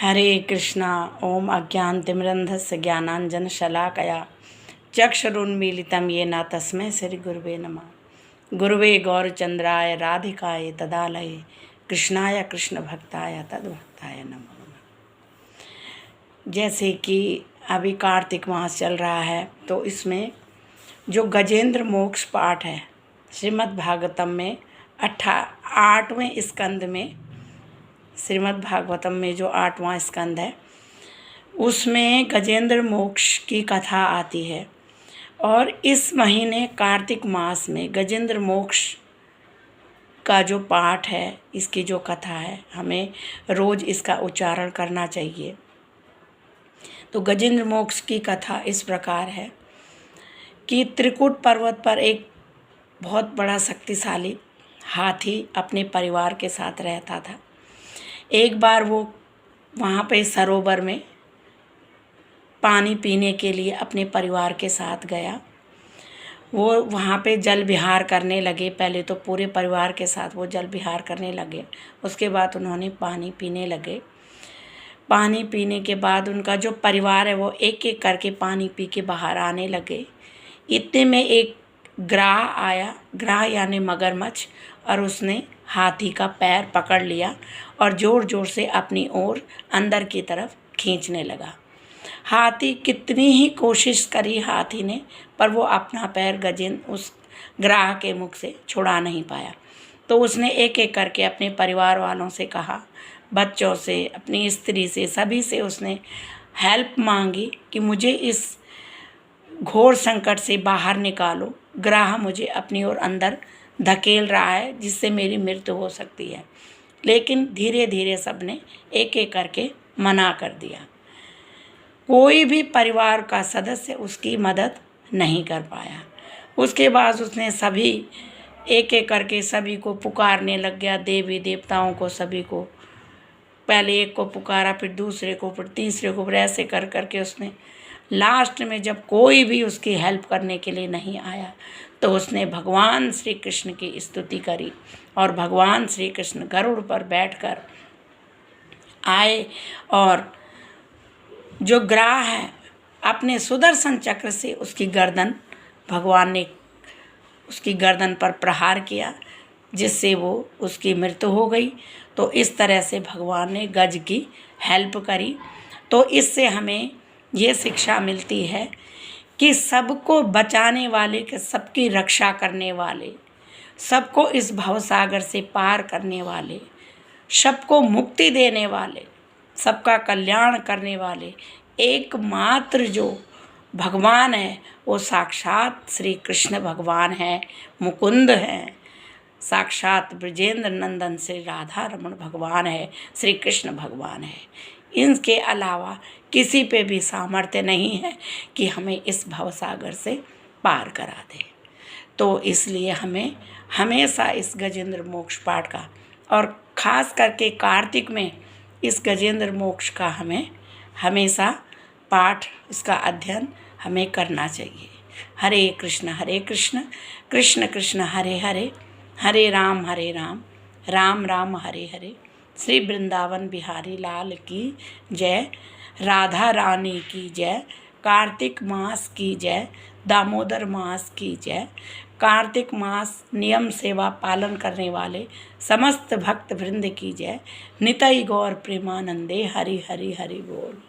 हरे कृष्णा। ओम अज्ञानतिमिरन्धस्य ज्ञानाञ्जनशलाकया चक्षुरुन्मीलितं येन तस्मै श्रीगुरुवे नमः। गुरुवे गौरचन्द्राय राधिकाय तदालये कृष्णाय कृष्णभक्ताय तद्भक्ताय नमो नमः। जैसे कि अभी कार्तिक मास चल रहा है, तो इसमें जो गजेंद्र मोक्ष पाठ है श्रीमद् भागवतम में 8वें स्कंद में, श्रीमद् भागवतम में जो 8वां स्कंद है उसमें गजेंद्र मोक्ष की कथा आती है। और इस महीने कार्तिक मास में गजेंद्र मोक्ष का जो पाठ है, इसकी जो कथा है, हमें रोज़ इसका उच्चारण करना चाहिए। तो गजेंद्र मोक्ष की कथा इस प्रकार है कि त्रिकुट पर्वत पर एक बहुत बड़ा शक्तिशाली हाथी अपने परिवार के साथ रहता था। एक बार वो वहाँ पे सरोवर में पानी पीने के लिए अपने परिवार के साथ गया। वो वहाँ पे जल विहार करने लगे। पहले तो पूरे परिवार के साथ वो जल विहार करने लगे, उसके बाद उन्होंने पानी पीने लगे। पानी पीने के बाद उनका जो परिवार है वो एक एक करके पानी पी के बाहर आने लगे। इतने में एक ग्राह आया, ग्राह यानी मगरमच्छ, और उसने हाथी का पैर पकड़ लिया और ज़ोर ज़ोर से अपनी ओर अंदर की तरफ खींचने लगा। हाथी कितनी ही कोशिश करी हाथी ने, पर वो अपना पैर गजेंद्र उस ग्राह के मुख से छुड़ा नहीं पाया। तो उसने एक एक करके अपने परिवार वालों से कहा, बच्चों से, अपनी स्त्री से, सभी से उसने हेल्प मांगी कि मुझे इस घोर संकट से बाहर निकालो। ग्राह मुझे अपनी ओर अंदर धकेल रहा है, जिससे मेरी मृत्यु हो सकती है। लेकिन धीरे धीरे सबने एक एक करके मना कर दिया। कोई भी परिवार का सदस्य उसकी मदद नहीं कर पाया। उसके बाद उसने सभी एक एक करके सभी को पुकारने लग गया, देवी देवताओं को, सभी को। पहले एक को पुकारा, फिर दूसरे को, फिर तीसरे को, फिर ऐसे कर करके उसने लास्ट में जब कोई भी उसकी हेल्प करने के लिए नहीं आया, तो उसने भगवान श्री कृष्ण की स्तुति करी। और भगवान श्री कृष्ण गरुड़ पर बैठकर आए और जो ग्राह है अपने सुदर्शन चक्र से उसकी गर्दन, भगवान ने उसकी गर्दन पर प्रहार किया, जिससे वो उसकी मृत्यु हो गई। तो इस तरह से भगवान ने गज की हेल्प करी। तो इससे हमें ये शिक्षा मिलती है कि सबको बचाने वाले, के सबकी रक्षा करने वाले, सबको इस भवसागर से पार करने वाले, सबको मुक्ति देने वाले, सबका कल्याण करने वाले एकमात्र जो भगवान है वो साक्षात श्री कृष्ण भगवान है, मुकुंद हैं। साक्षात ब्रजेंद्र नंदन श्री राधा रमण भगवान है, श्री कृष्ण भगवान है। इनके अलावा किसी पे भी सामर्थ्य नहीं है कि हमें इस भवसागर से पार करा दे। तो इसलिए हमें हमेशा इस गजेंद्र मोक्ष पाठ का, और ख़ास करके कार्तिक में इस गजेंद्र मोक्ष का हमें हमेशा पाठ, इसका अध्ययन हमें करना चाहिए। हरे कृष्ण कृष्ण कृष्ण हरे हरे, हरे राम राम राम हरे हरे। श्री वृंदावन बिहारी लाल की जय, राधा रानी की जय, कार्तिक मास की जय, दामोदर मास की जय। कार्तिक मास नियम सेवा पालन करने वाले समस्त भक्त वृंद की जय। निताई गौर प्रेमानंदे, हरि हरि हरि बोल।